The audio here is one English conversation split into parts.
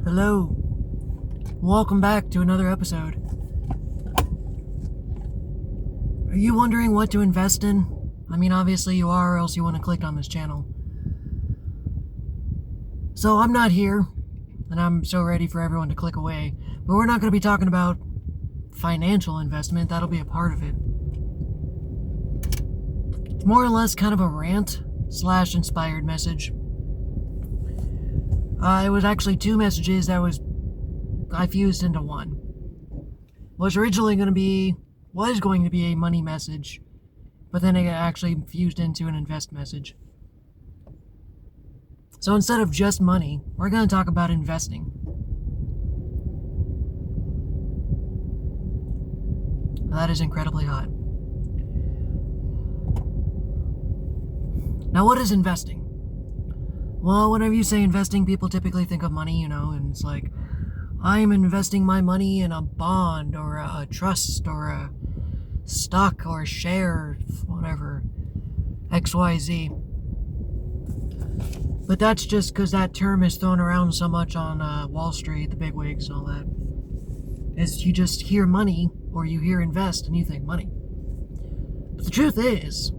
Hello. Welcome back to another episode. Are you wondering what to invest in? I mean, obviously you are, or else you wouldn't have clicked on this channel. So I'm not here, and I'm so ready for everyone to click away, but we're not going to be talking about financial investment. That'll be a part of it. It's more or less kind of a rant / inspired message. It was actually two messages that I fused into one. Was going to be a money message, but then it actually fused into an invest message. So instead of just money, we're going to talk about investing. That is incredibly hot. Now, what is investing? Well, whenever you say investing, people typically think of money, and it's like, I'm investing my money in a bond or a trust or a stock or a share, whatever, XYZ. But that's just because that term is thrown around so much on Wall Street, the bigwigs and all that. Is you just hear money or you hear invest and you think money. But the truth is,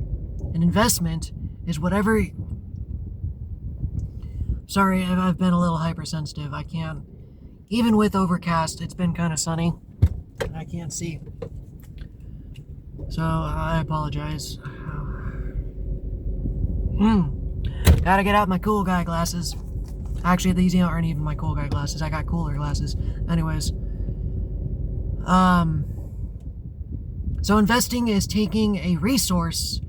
an investment is whatever... Sorry, I've been a little hypersensitive. I can't... Even with overcast, it's been kind of sunny. I can't see. So, I apologize. Gotta get out my cool guy glasses. Actually, these aren't even my cool guy glasses. I got cooler glasses. Anyways. So investing is taking a resource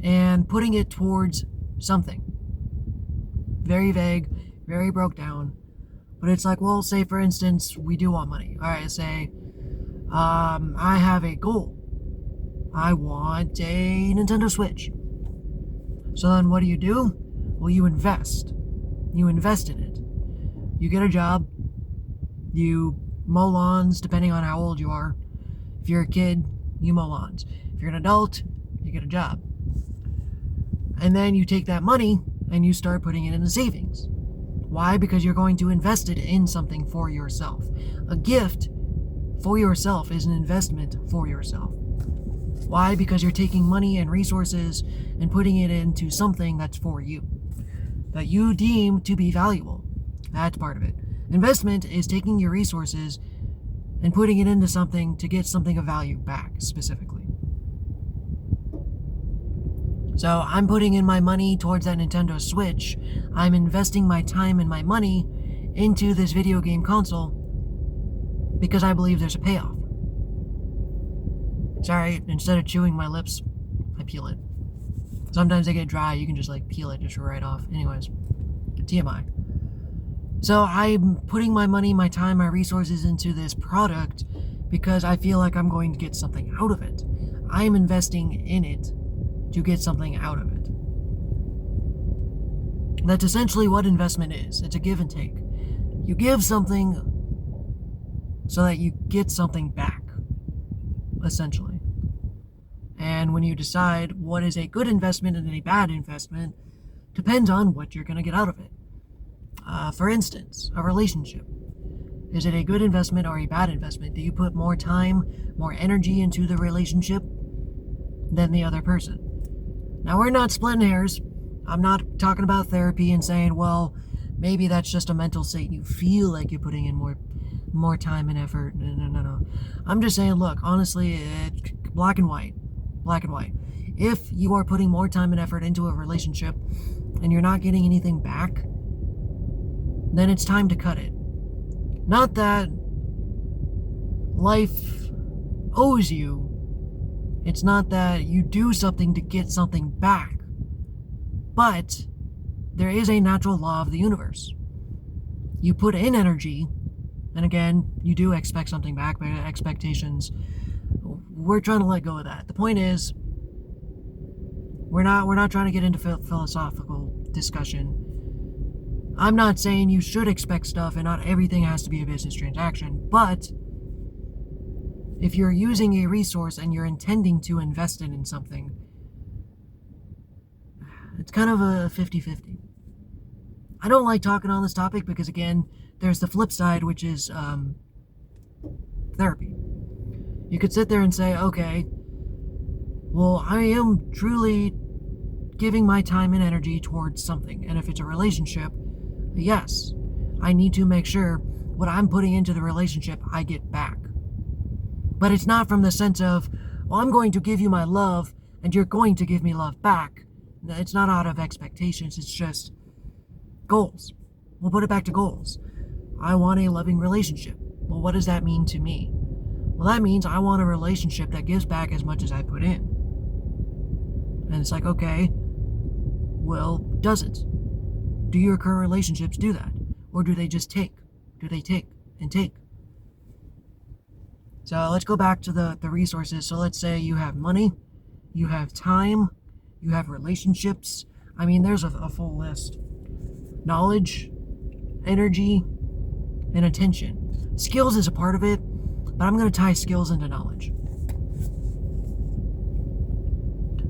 and putting it towards something. Very vague, very broke down. But it's like, well, say for instance, we do want money. Alright, say, I have a goal. I want a Nintendo Switch. So then what do? Well, you invest. You invest in it. You get a job. You mow lawns, depending on how old you are. If you're a kid, you mow lawns. If you're an adult, you get a job. And then you take that money and you start putting it into savings. Why? Because you're going to invest it in something for yourself. A gift for yourself is an investment for yourself. Why? Because you're taking money and resources and putting it into something that's for you, that you deem to be valuable. That's part of it. Investment is taking your resources and putting it into something to get something of value back, specifically. So I'm putting in my money towards that Nintendo Switch. I'm investing my time and my money into this video game console because I believe there's a payoff. Sorry, instead of chewing my lips, I peel it. Sometimes they get dry, you can just peel it just right off. Anyways, TMI. So I'm putting my money, my time, my resources into this product because I feel like I'm going to get something out of it. I'm investing in it to get something out of it. That's essentially what investment is. It's a give and take. You give something so that you get something back, essentially. And when you decide what is a good investment and a bad investment, depends on what you're going to get out of it. For instance, a relationship. Is it a good investment or a bad investment? Do you put more time, more energy into the relationship than the other person? Now, we're not splitting hairs. I'm not talking about therapy and saying, well, maybe that's just a mental state. You feel like you're putting in more time and effort. No. I'm just saying, look, honestly, it's black and white. Black and white. If you are putting more time and effort into a relationship and you're not getting anything back, then it's time to cut it. Not that life owes you. It's not that you do something to get something back. But there is a natural law of the universe. You put in energy, and again, you do expect something back, but expectations, we're trying to let go of that. The point is, we're not trying to get into philosophical discussion. I'm not saying you should expect stuff and not everything has to be a business transaction, but if you're using a resource and you're intending to invest it in something, it's kind of a 50-50. I don't like talking on this topic because, again, there's the flip side, which is therapy. You could sit there and say, okay, well, I am truly giving my time and energy towards something. And if it's a relationship, yes, I need to make sure what I'm putting into the relationship, I get back. But it's not from the sense of, well, I'm going to give you my love and you're going to give me love back. It's not out of expectations. It's just goals. We'll put it back to goals. I want a loving relationship. Well, what does that mean to me? Well, that means I want a relationship that gives back as much as I put in. And it's like, okay, well, does it? Do your current relationships do that? Or do they just take? Do they take and take? So let's go back to the resources. So let's say you have money, you have time, you have relationships. I mean, there's a full list. Knowledge, energy, and attention. Skills is a part of it, but I'm going to tie skills into knowledge.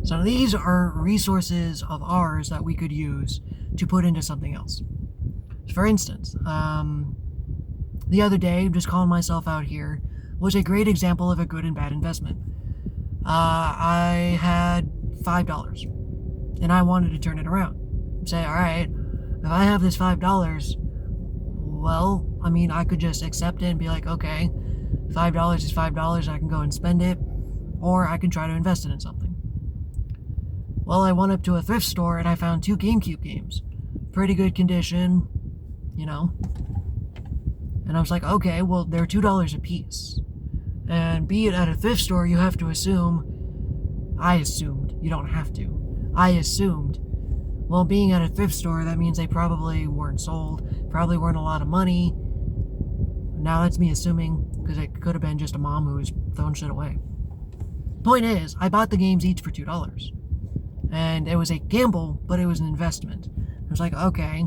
So these are resources of ours that we could use to put into something else. For instance, the other day, just calling myself out here, was a great example of a good and bad investment. I had $5 and I wanted to turn it around. Say, all right, if I have this $5, well, I mean, I could just accept it and be like, okay, $5 is $5, I can go and spend it, or I can try to invest it in something. Well, I went up to a thrift store and I found 2 GameCube games. Pretty good condition, you know. And I was like, okay, well, they're $2 a piece. And be it at a thrift store, you have to assume, I assumed, you don't have to, I assumed, well, being at a thrift store, that means they probably weren't sold, probably weren't a lot of money. Now that's me assuming, because it could have been just a mom who was throwing shit away. Point is, I bought the games each for $2. And it was a gamble, but it was an investment. I was like, okay,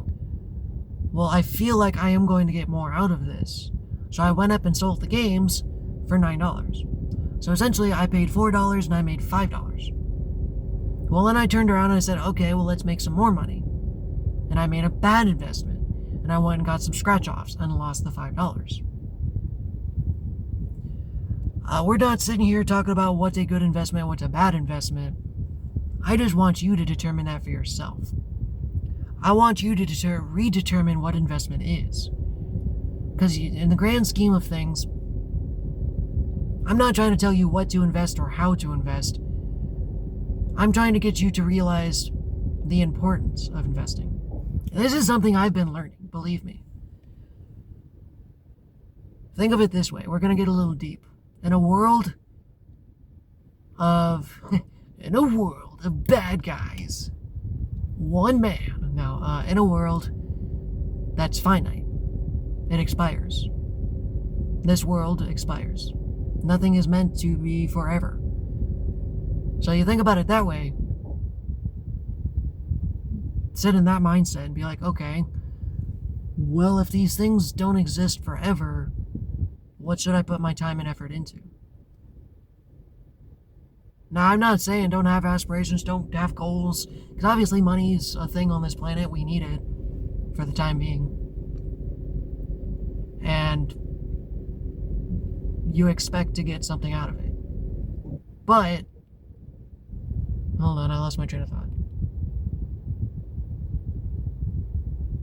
well, I feel like I am going to get more out of this. So I went up and sold the games for $9. So essentially, I paid $4 and I made $5. Well, then I turned around and I said, okay, well, let's make some more money. And I made a bad investment. And I went and got some scratch-offs and lost the $5. We're not sitting here talking about what's a good investment, what's a bad investment. I just want you to determine that for yourself. I want you to redetermine what investment is. Because in the grand scheme of things, I'm not trying to tell you what to invest or how to invest. I'm trying to get you to realize the importance of investing. This is something I've been learning, believe me. Think of it this way. We're going to get a little deep. In a world of bad guys, one man. Now, in a world that's finite, it expires. This world expires. Nothing is meant to be forever. So you think about it that way, sit in that mindset and be like, okay, well, if these things don't exist forever, what should I put my time and effort into? Now, I'm not saying don't have aspirations, don't have goals, because obviously money is a thing on this planet. We need it for the time being. And you expect to get something out of it. But, hold on, I lost my train of thought.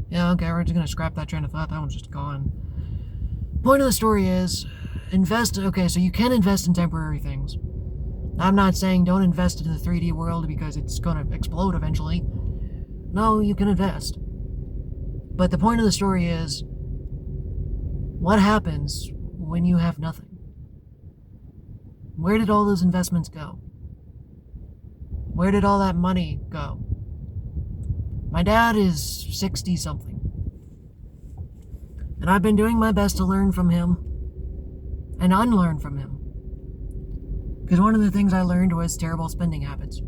Yeah, okay, we're just going to scrap that train of thought. That one's just gone. Point of the story is, invest, okay, so you can invest in temporary things. I'm not saying don't invest in the 3D world because it's going to explode eventually. No, you can invest. But the point of the story is, what happens when you have nothing? Where did all those investments go? Where did all that money go? My dad is 60-something. And I've been doing my best to learn from him and unlearn from him. Because one of the things I learned was terrible spending habits.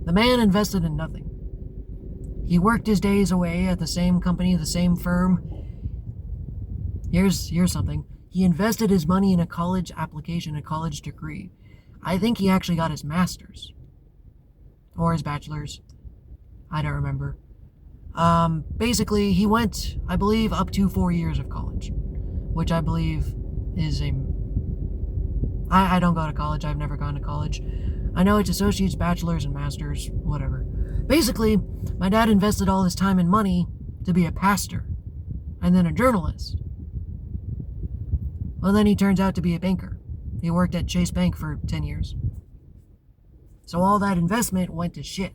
The man invested in nothing. He worked his days away at the same company, the same firm. Here's something. He invested his money in a college application, a college degree. I think he actually got his master's. Or his bachelor's. I don't remember. Basically, he went, I believe, up to 4 years of college, which I believe is a... I don't go to college. I've never gone to college. I know it's associates, bachelors, and masters, whatever. Basically, my dad invested all his time and money to be a pastor and then a journalist. Well, then he turns out to be a banker. He worked at Chase Bank for 10 years. So all that investment went to shit.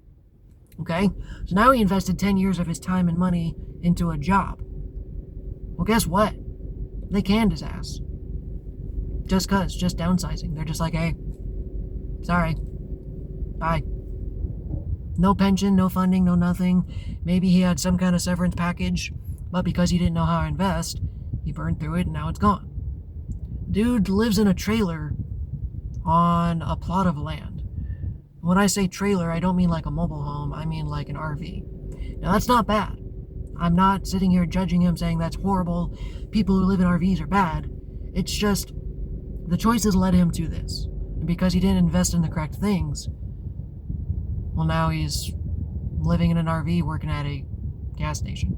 Okay? So now he invested 10 years of his time and money into a job. Well, guess what? They canned his ass. Just downsizing. They're just like, hey, sorry. Bye. No pension, no funding, no nothing. Maybe he had some kind of severance package, but because he didn't know how to invest, he burned through it and now it's gone. Dude lives in a trailer on a plot of land. When I say trailer, I don't mean like a mobile home, I mean like an RV. Now that's not bad. I'm not sitting here judging him saying that's horrible. People who live in RVs are bad. It's just the choices led him to this. And because he didn't invest in the correct things, well, now he's living in an RV working at a gas station.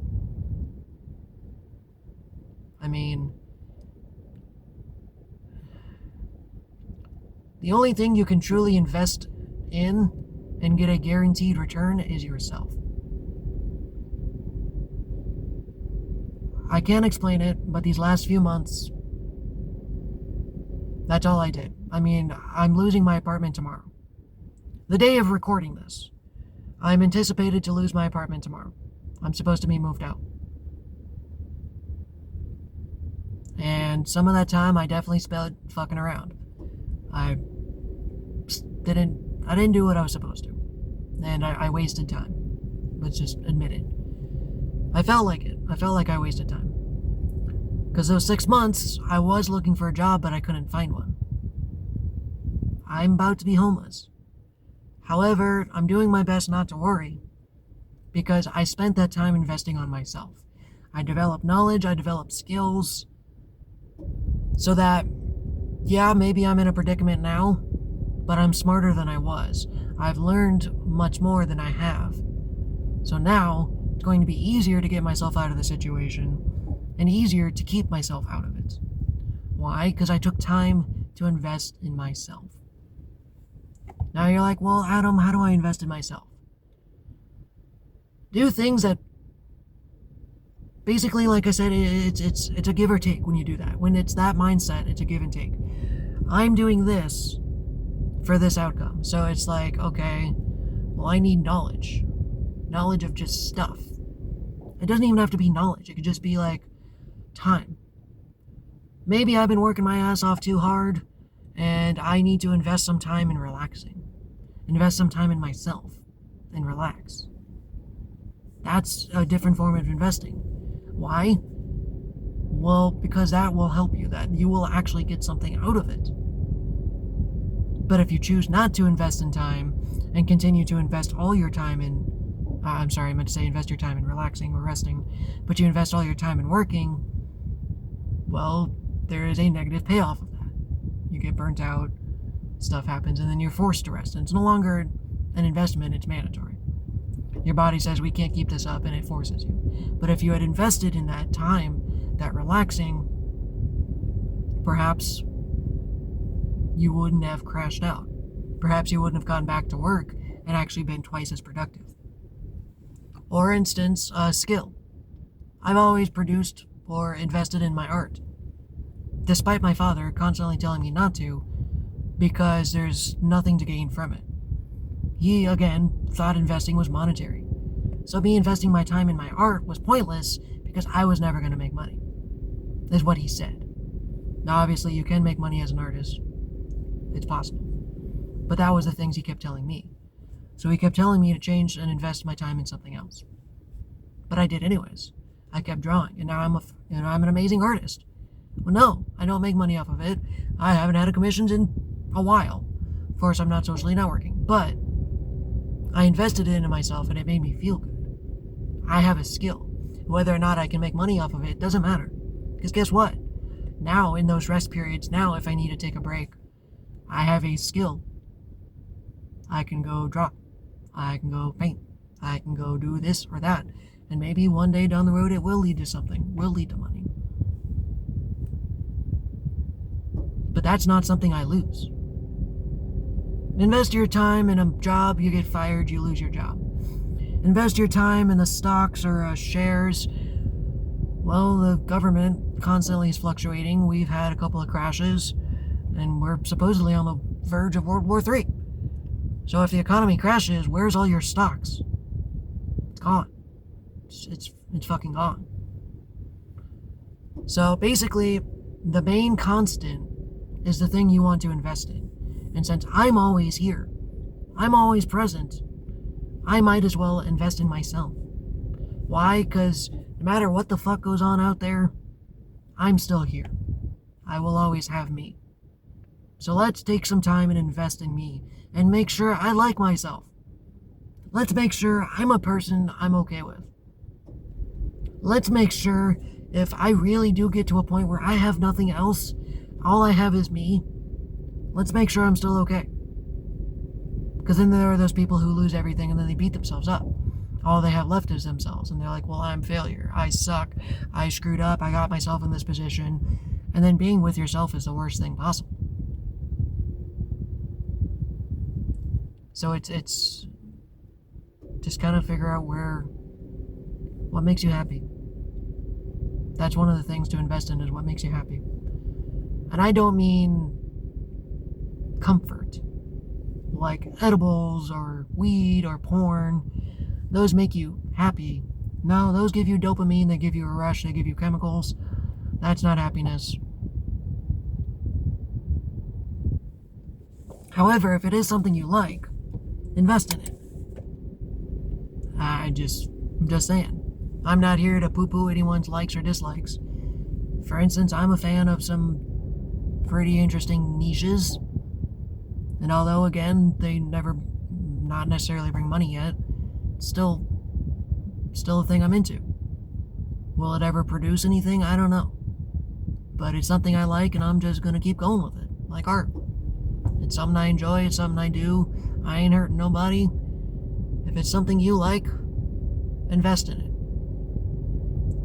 I mean, the only thing you can truly invest in and get a guaranteed return is yourself. I can't explain it, but these last few months, that's all I did. I mean, I'm losing my apartment tomorrow. The day of recording this, I'm anticipated to lose my apartment tomorrow. I'm supposed to be moved out. And some of that time I definitely spent fucking around. I didn't do what I was supposed to. And I wasted time. Let's just admit it. I felt like it. I felt like I wasted time. Because those 6 months, I was looking for a job, but I couldn't find one. I'm about to be homeless. However, I'm doing my best not to worry, because I spent that time investing on myself. I developed knowledge, I developed skills, so that, yeah, maybe I'm in a predicament now, but I'm smarter than I was. I've learned much more than I have. So now, it's going to be easier to get myself out of the situation, and easier to keep myself out of it. Why? Because I took time to invest in myself. Now you're like, well, Adam, how do I invest in myself? Do things that, basically, like I said, it's a give or take when you do that. When it's that mindset, it's a give and take. I'm doing this for this outcome. So it's like, okay, well, I need knowledge. Knowledge of just stuff. It doesn't even have to be knowledge. It could just be like time. Maybe I've been working my ass off too hard, and I need to invest some time in relaxing. Invest some time in myself and relax. That's a different form of investing. Why? Well, because that will help you, that you will actually get something out of it. But if you choose not to invest in time and continue to invest all your time in, I meant to say invest your time in relaxing or resting, but you invest all your time in working, well, there is a negative payoff of that. You get burnt out, stuff happens, and then you're forced to rest. And it's no longer an investment, it's mandatory. Your body says, we can't keep this up, and it forces you. But if you had invested in that time, that relaxing, perhaps you wouldn't have crashed out. Perhaps you wouldn't have gone back to work and actually been twice as productive. Or instance, a skill. I've always produced or invested in my art, despite my father constantly telling me not to, because there's nothing to gain from it. He, again, thought investing was monetary. So me investing my time in my art was pointless because I was never going to make money, is what he said. Now, obviously, you can make money as an artist. It's possible. But that was the things he kept telling me. So he kept telling me to change and invest my time in something else. But I did anyways. I kept drawing, and now I'm an amazing artist. Well, no, I don't make money off of it. I haven't had a commissions in a while. Of course, I'm not socially networking, but I invested it into myself, and it made me feel good. I have a skill. Whether or not I can make money off of it doesn't matter. Because guess what? Now, in those rest periods, now if I need to take a break, I have a skill. I can go draw. I can go paint. I can go do this or that. And maybe one day down the road it will lead to something, will lead to money. But that's not something I lose. Invest your time in a job, you get fired, you lose your job. Invest your time in the stocks or shares. Well, the government constantly is fluctuating. We've had a couple of crashes, and we're supposedly on the verge of World War III. So if the economy crashes, where's all your stocks? It's gone. It's fucking gone. So basically, the main constant is the thing you want to invest in. And since I'm always here, I'm always present, I might as well invest in myself. Why? Because no matter what the fuck goes on out there, I'm still here. I will always have me. So let's take some time and invest in me and make sure I like myself. Let's make sure I'm a person I'm okay with. Let's make sure if I really do get to a point where I have nothing else, all I have is me, let's make sure I'm still okay. Because then there are those people who lose everything and then they beat themselves up. All they have left is themselves. And they're like, well, I'm failure. I suck. I screwed up. I got myself in this position. And then being with yourself is the worst thing possible. So it's just kind of figure out what makes you happy. That's one of the things to invest in, is what makes you happy. And I don't mean comfort, like edibles or weed or porn. Those make you happy. No, those give you dopamine, they give you a rush, they give you chemicals. That's not happiness. However, if it is something you like, invest in it. I'm just saying. I'm not here to poo-poo anyone's likes or dislikes. For instance, I'm a fan of some pretty interesting niches. And although, again, they not necessarily bring money yet, still a thing I'm into. Will it ever produce anything? I don't know. But it's something I like, and I'm just going to keep going with it. Like art. It's something I enjoy, it's something I do. I ain't hurting nobody. If it's something you like, invest in it.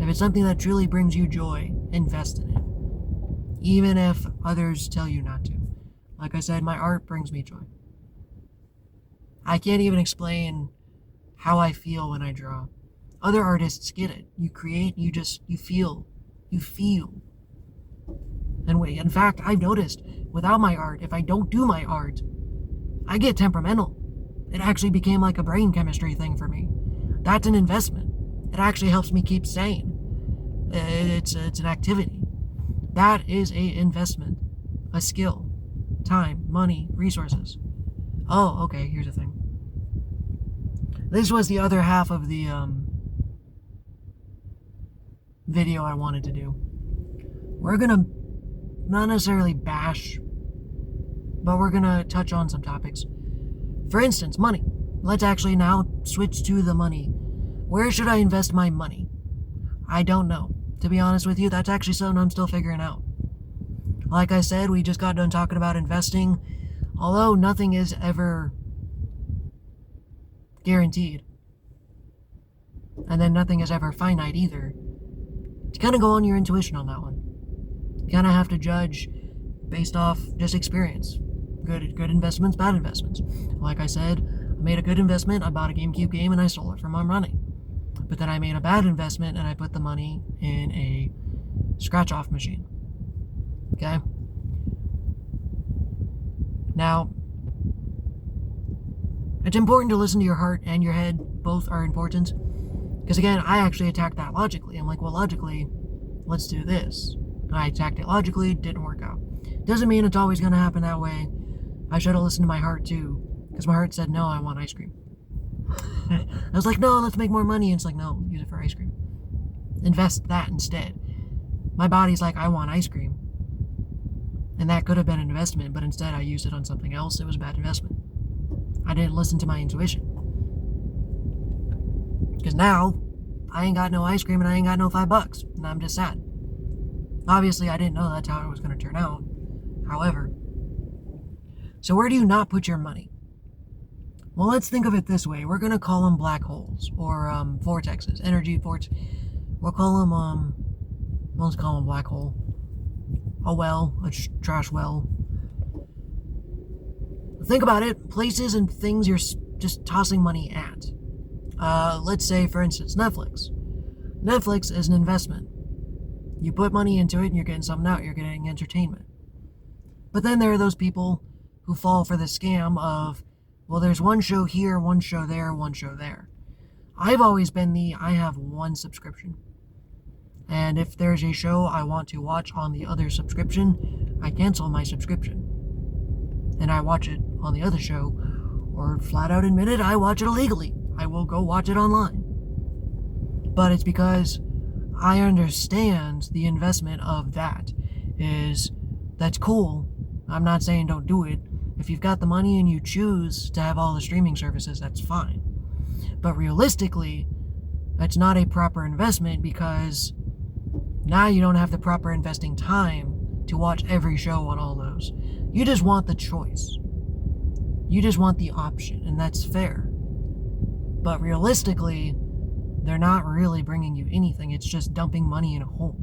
If it's something that truly brings you joy, invest in it. Even if others tell you not to. Like I said, my art brings me joy. I can't even explain how I feel when I draw. Other artists get it. You create, you feel. You feel. And in fact, I've noticed, without my art, if I don't do my art, I get temperamental. It actually became like a brain chemistry thing for me. That's an investment. It actually helps me keep sane. It's an activity. That is a investment. A skill. Time, money, resources. Oh, okay, here's the thing. This was the other half of the video I wanted to do. We're gonna not necessarily bash, but we're gonna touch on some topics. For instance, money. Let's actually now switch to the money. Where should I invest my money? I don't know. To be honest with you, that's actually something I'm still figuring out. Like I said, we just got done talking about investing. Although nothing is ever guaranteed. And then nothing is ever finite either. You kind of go on your intuition on that one. You kind of have to judge based off just experience. Good investments, bad investments. Like I said, I made a good investment. I bought a GameCube game and I sold it for my money. But then I made a bad investment and I put the money in a scratch-off machine. Okay? Now, it's important to listen to your heart and your head. Both are important. Because again, I actually attacked that logically. I'm like, well, logically, let's do this. And I attacked it logically, didn't work out. Doesn't mean it's always going to happen that way. I should have listened to my heart too. Because my heart said, no, I want ice cream. I was like, no, let's make more money. And it's like, no, use it for ice cream. Invest that instead. My body's like, I want ice cream. And that could have been an investment, but instead I used it on something else. It was a bad investment. I didn't listen to my intuition. Because now, I ain't got no ice cream and I ain't got no $5. And I'm just sad. Obviously, I didn't know that's how it was going to turn out. However, so where do you not put your money? Well, let's think of it this way. We're going to call them black holes or vortexes, energy vortex. We'll call them, let's call them black hole. A well, a trash well. Think about it. Places and things you're just tossing money at. Let's say, for instance, Netflix. Netflix is an investment. You put money into it and you're getting something out. You're getting entertainment. But then there are those people who fall for the scam of, well, there's one show here, one show there, one show there. I've always been I have one subscription. And if there's a show I want to watch on the other subscription, I cancel my subscription. And I watch it on the other show, or flat out admit it, I watch it illegally. I will go watch it online. But it's because I understand the investment of that. That's cool. I'm not saying don't do it. If you've got the money and you choose to have all the streaming services, that's fine. But realistically, that's not a proper investment because now you don't have the proper investing time to watch every show on all those. You just want the choice. You just want the option, and that's fair. But realistically, they're not really bringing you anything. It's just dumping money in a hole.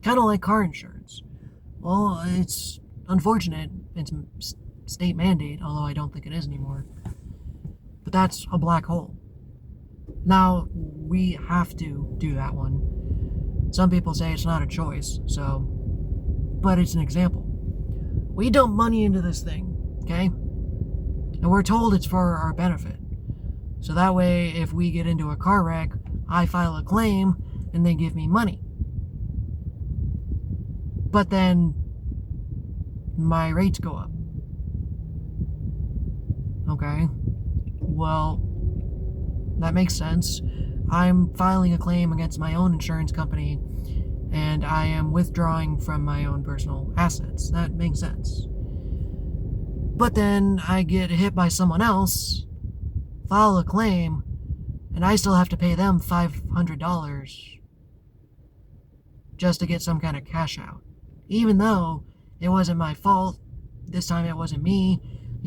Kind of like car insurance. Well, it's unfortunate. It's state mandate, although I don't think it is anymore. But that's a black hole. Now, we have to do that one. Some people say it's not a choice, but it's an example. We dump money into this thing, okay? And we're told it's for our benefit. So that way, if we get into a car wreck, I file a claim and they give me money. But then my rates go up. Okay. Well, that makes sense. I'm filing a claim against my own insurance company and I am withdrawing from my own personal assets. That makes sense. But then I get hit by someone else, file a claim, and I still have to pay them $500 just to get some kind of cash out. Even though it wasn't my fault, this time it wasn't me,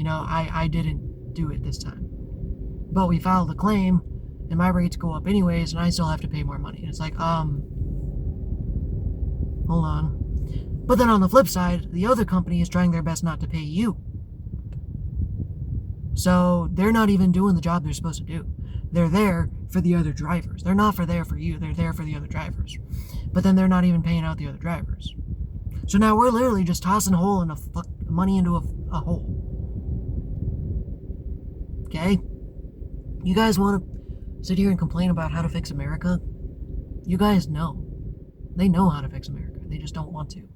I didn't do it this time. But we filed a claim, and my rates go up anyways, and I still have to pay more money. It's like, hold on. But then on the flip side, the other company is trying their best not to pay you. So they're not even doing the job they're supposed to do. They're there for the other drivers. They're not there for you. They're there for the other drivers. But then they're not even paying out the other drivers. So now we're literally just tossing money into a hole. Okay? You guys want to sit here and complain about how to fix America? You guys know. They know how to fix America. They just don't want to.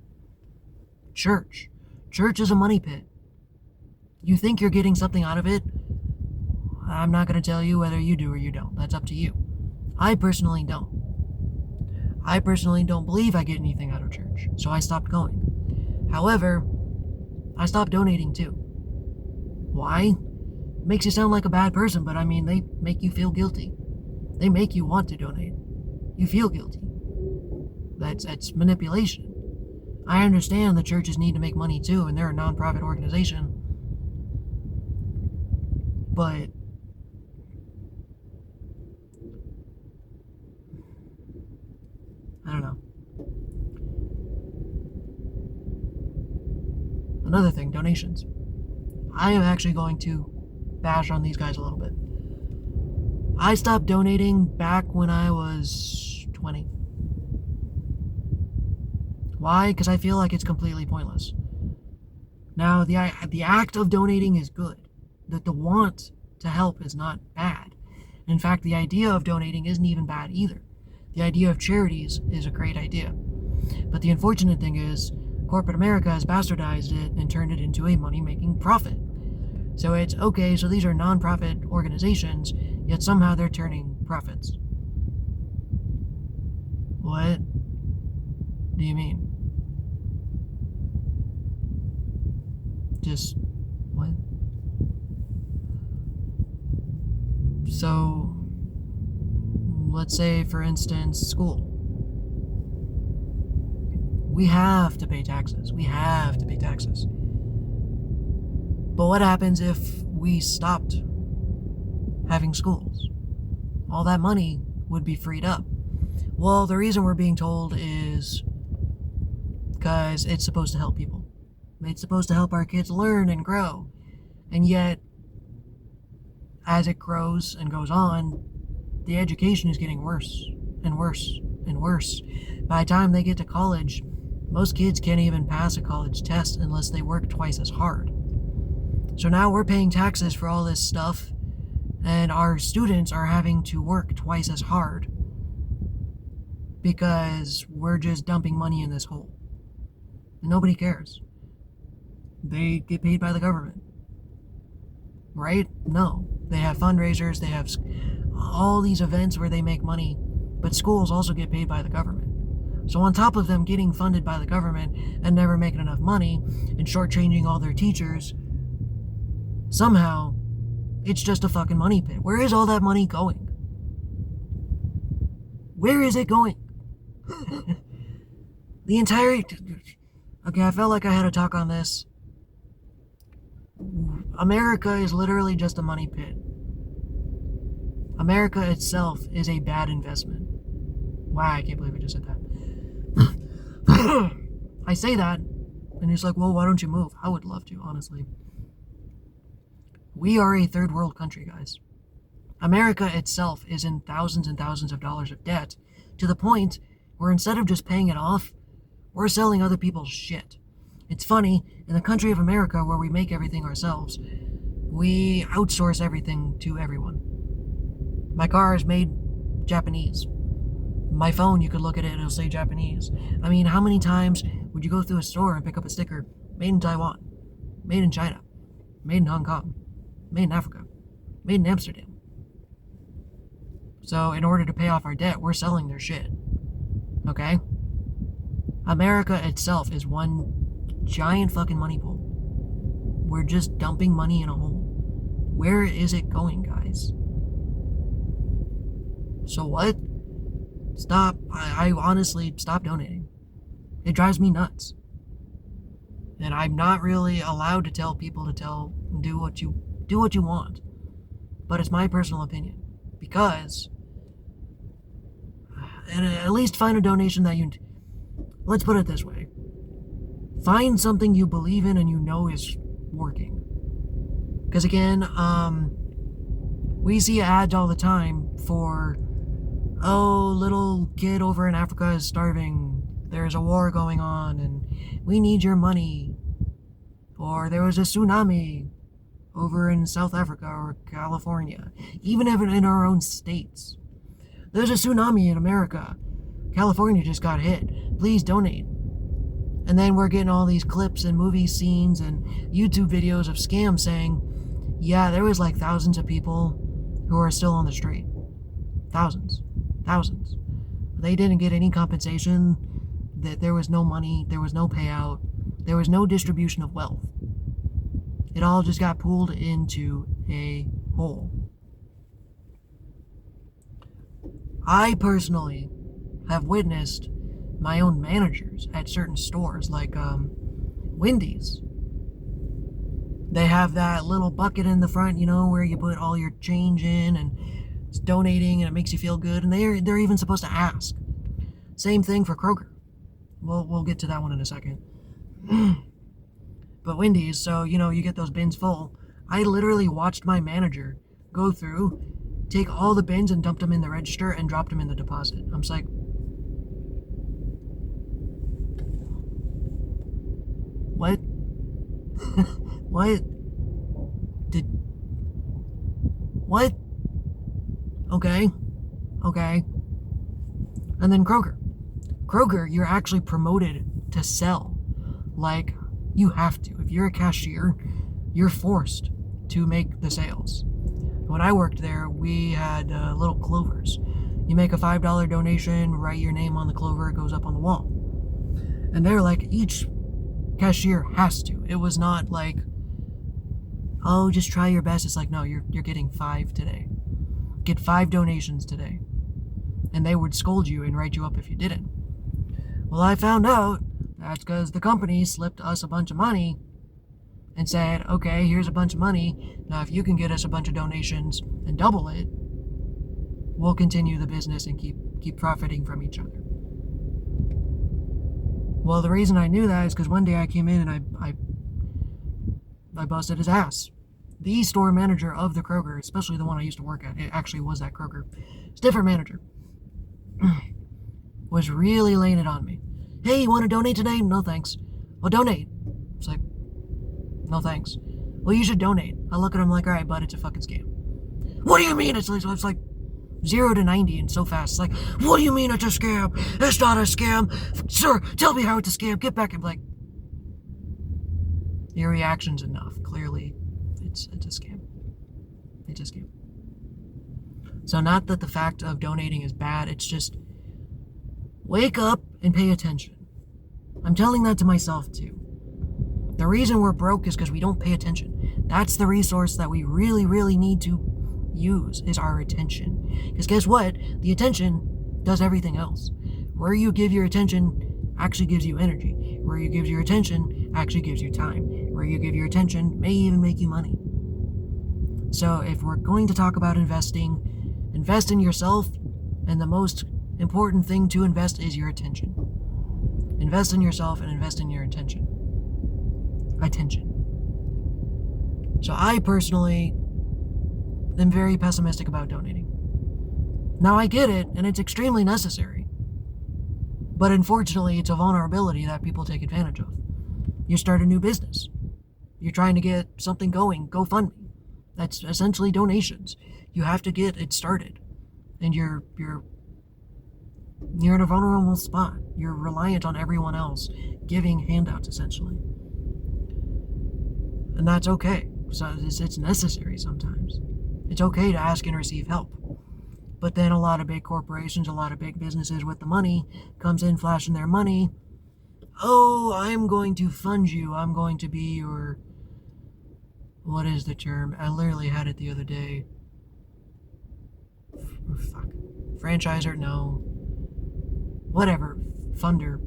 Church. Church is a money pit. You think you're getting something out of it? I'm not going to tell you whether you do or you don't. That's up to you. I personally don't. I personally don't believe I get anything out of church, so I stopped going. However, I stopped donating too. Why? It makes you sound like a bad person, but they make you feel guilty. They make you want to donate. You feel guilty. That's manipulation. I understand the churches need to make money too, and they're a non-profit organization. But I don't know. Another thing, donations. I am actually going to bash on these guys a little bit. I stopped donating back when I was 20. Why? Because I feel like it's completely pointless. Now, the act of donating is good. That the want to help is not bad. In fact, the idea of donating isn't even bad either. The idea of charities is a great idea. But the unfortunate thing is, corporate America has bastardized it and turned it into a money-making profit. So it's, okay, so these are non-profit organizations, yet somehow they're turning profits. What do you mean? Just, what? So, let's say, for instance, school. We have to pay taxes. We have to pay taxes. But what happens if we stopped having schools. All that money would be freed up. Well, the reason we're being told is because it's supposed to help people. It's supposed to help our kids learn and grow. And yet, as it grows and goes on, the education is getting worse and worse and worse. By the time they get to college, most kids can't even pass a college test unless they work twice as hard. So now we're paying taxes for all this stuff, and our students are having to work twice as hard because we're just dumping money in this hole. And nobody cares. They get paid by the government. Right? No. They have fundraisers, they have all these events where they make money, but schools also get paid by the government. So on top of them getting funded by the government and never making enough money and shortchanging all their teachers, somehow it's just a fucking money pit. Where is all that money going? Where is it going? The entire... Okay, I felt like I had to talk on this. America is literally just a money pit. America itself is a bad investment. Wow, I can't believe I just said that. I say that, and he's like, well, why don't you move? I would love to, honestly. We are a third world country, guys. America itself is in thousands and thousands of dollars of debt, to the point where instead of just paying it off, we're selling other people's shit. It's funny, in the country of America where we make everything ourselves, we outsource everything to everyone. My car is made Japanese. My phone, you could look at it and it'll say Japanese. I mean, how many times would you go through a store and pick up a sticker, made in Taiwan, made in China, made in Hong Kong, made in Africa, made in Amsterdam? So in order to pay off our debt, we're selling their shit. Okay? America itself is one giant fucking money pool. We're just dumping money in a hole. Where is it going, guys? So what? Stop. I honestly, stop donating. It drives me nuts. And I'm not really allowed to tell people to do what you want. But it's my personal opinion. Because, and at least find a donation that let's put it this way. Find something you believe in and you know is working. Because again, we see ads all the time for, oh, little kid over in Africa is starving, there's a war going on, and we need your money. Or there was a tsunami over in South Africa or California. Even in our own states. There's a tsunami in America. California just got hit. Please donate. And then we're getting all these clips and movie scenes and YouTube videos of scams saying, yeah, there was like thousands of people who are still on the street. Thousands. They didn't get any compensation, that there was no money, there was no payout, there was no distribution of wealth. It all just got pulled into a hole. I personally have witnessed my own managers at certain stores like Wendy's. They have that little bucket in the front, where you put all your change in and it's donating and it makes you feel good, and they're even supposed to ask. Same thing for Kroger. We'll get to that one in a second. But Wendy's, so you get those bins full. I literally watched my manager go through, take all the bins and dump them in the register and dropped them in the deposit. I'm just like, what? What? What? Okay. And then Kroger, you're actually promoted to sell. Like, you have to. If you're a cashier, you're forced to make the sales. When I worked there, we had little clovers. You make a $5 donation, write your name on the clover, it goes up on the wall. And they're like, each cashier has to. It was not like, oh, just try your best. It's like, no, you're getting 5 today. Get 5 donations today. And they would scold you and write you up if you didn't. Well, I found out that's because the company slipped us a bunch of money and said, okay, here's a bunch of money. Now, if you can get us a bunch of donations and double it, we'll continue the business and keep profiting from each other. Well, the reason I knew that is because one day I came in and I busted his ass. The store manager of the Kroger, especially the one I used to work at, it actually was that Kroger. It's a different manager. Was really laying it on me. Hey, you want to donate today? No, thanks. Well, donate. It's like, no, thanks. Well, you should donate. I look at him like, all right, bud, it's a fucking scam. What do you mean? It's like 0 to 90 and so fast. It's like, what do you mean it's a scam? It's not a scam. Sir, tell me how it's a scam. Get back. I'm like, your reaction's enough. Clearly, it's a scam. It's a scam. So not that the fact of donating is bad. It's just, wake up and pay attention. I'm telling that to myself too. The reason we're broke is because we don't pay attention. That's the resource that we really, really need to use, is our attention. Because guess what? The attention does everything else. Where you give your attention actually gives you energy. Where you give your attention actually gives you time. Where you give your attention may even make you money. So if we're going to talk about investing, invest in yourself, and the most important thing to invest is your attention. Invest in yourself and invest in your attention. So I personally am very pessimistic about donating. Now I get it, and it's extremely necessary. But unfortunately, it's a vulnerability that people take advantage of. You start a new business. You're trying to get something going, GoFundMe. That's essentially donations. You have to get it started. And you're in a vulnerable spot. You're reliant on everyone else giving handouts, essentially. And that's okay. So it's necessary sometimes. It's okay to ask and receive help. But then a lot of big corporations, a lot of big businesses with the money comes in flashing their money. Oh, I'm going to fund you. I'm going to be your... What is the term? I literally had it the other day. Fuck. Franchiser? No. Whatever. Funder.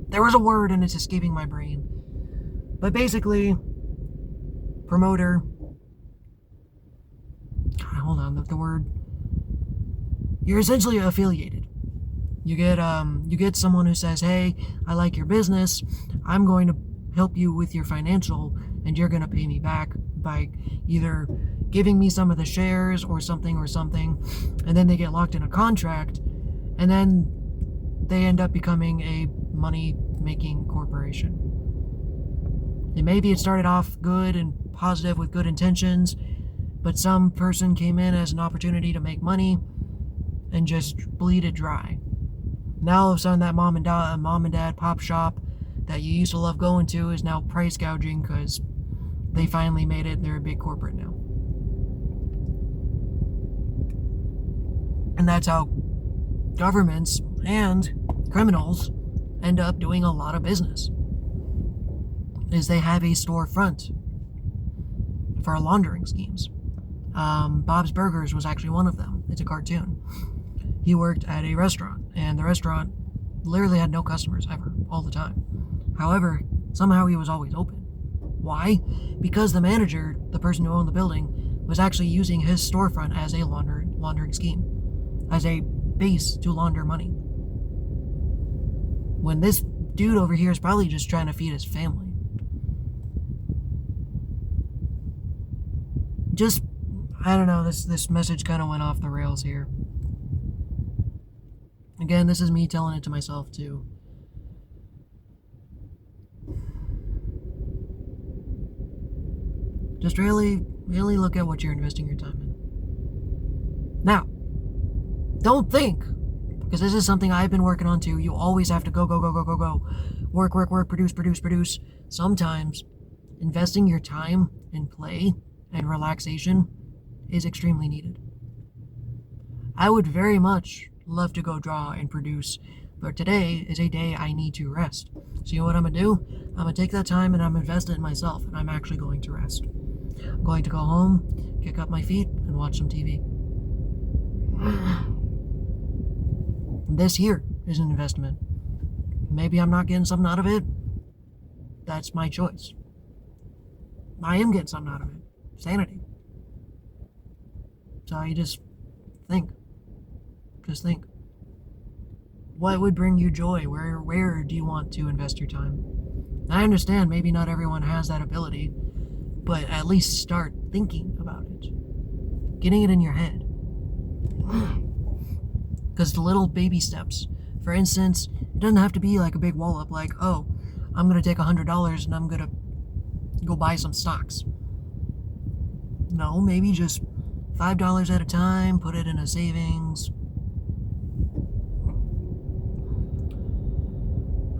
There was a word and it's escaping my brain. But basically, promoter. God, hold on, the word. You're essentially affiliated. You get someone who says, hey, I like your business. I'm going to help you with your financial, and you're going to pay me back by either giving me some of the shares or something, and then they get locked in a contract, and then they end up becoming a money-making corporation. And maybe it started off good and positive with good intentions, but some person came in as an opportunity to make money and just bleed it dry. Now all of a sudden that mom and dad pop shop that you used to love going to is now price gouging because they finally made it. They're a big corporate now. And that's how governments and criminals end up doing a lot of business. Is they have a storefront for laundering schemes. Bob's Burgers was actually one of them. It's a cartoon. He worked at a restaurant, and the restaurant literally had no customers ever, all the time. However, somehow he was always open. Why? Because the manager, the person who owned the building, was actually using his storefront as a laundering scheme, as a base to launder money. When this dude over here is probably just trying to feed his family. Just, I don't know, this message kind of went off the rails here. Again, this is me telling it to myself too. Just really, really look at what you're investing your time in. Now, don't think, because this is something I've been working on too, you always have to go. Work, produce. Sometimes investing your time in play and relaxation is extremely needed. I would very much love to go draw and produce, but today is a day I need to rest. So you know what I'm going to do? I'm going to take that time and I'm invested in myself, and I'm actually going to rest. I'm going to go home, kick up my feet, and watch some TV. This here is an investment. Maybe I'm not getting something out of it. That's my choice. I am getting something out of it. Sanity. So you just think. Just think. What would bring you joy? Where do you want to invest your time? I understand maybe not everyone has that ability, but at least start thinking about it. Getting it in your head. Because the little baby steps. For instance, it doesn't have to be like a big wallop like, oh, I'm going to take $100 and I'm going to go buy some stocks. No, maybe just $5 at a time, put it in a savings.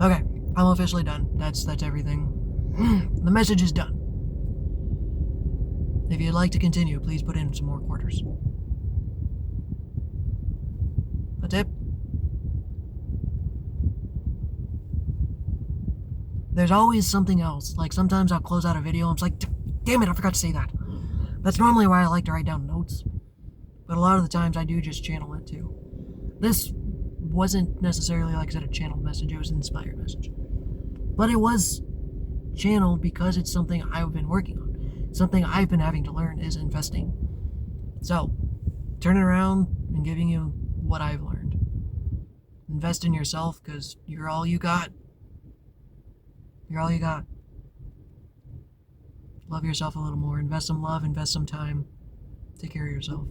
Okay, I'm officially done. That's everything. The message is done. If you'd like to continue, please put in some more quarters. A tip? There's always something else. Like sometimes I'll close out a video and I'm like, damn it, I forgot to say that. That's normally why I like to write down notes. But a lot of the times I do just channel it too. This wasn't necessarily, like I said, a channeled message. It was an inspired message. But it was channeled because it's something I've been working on. Something I've been having to learn is investing. So, turning around and giving you what I've learned. Invest in yourself because you're all you got. You're all you got. Love yourself a little more. Invest some love, invest some time. Take care of yourself.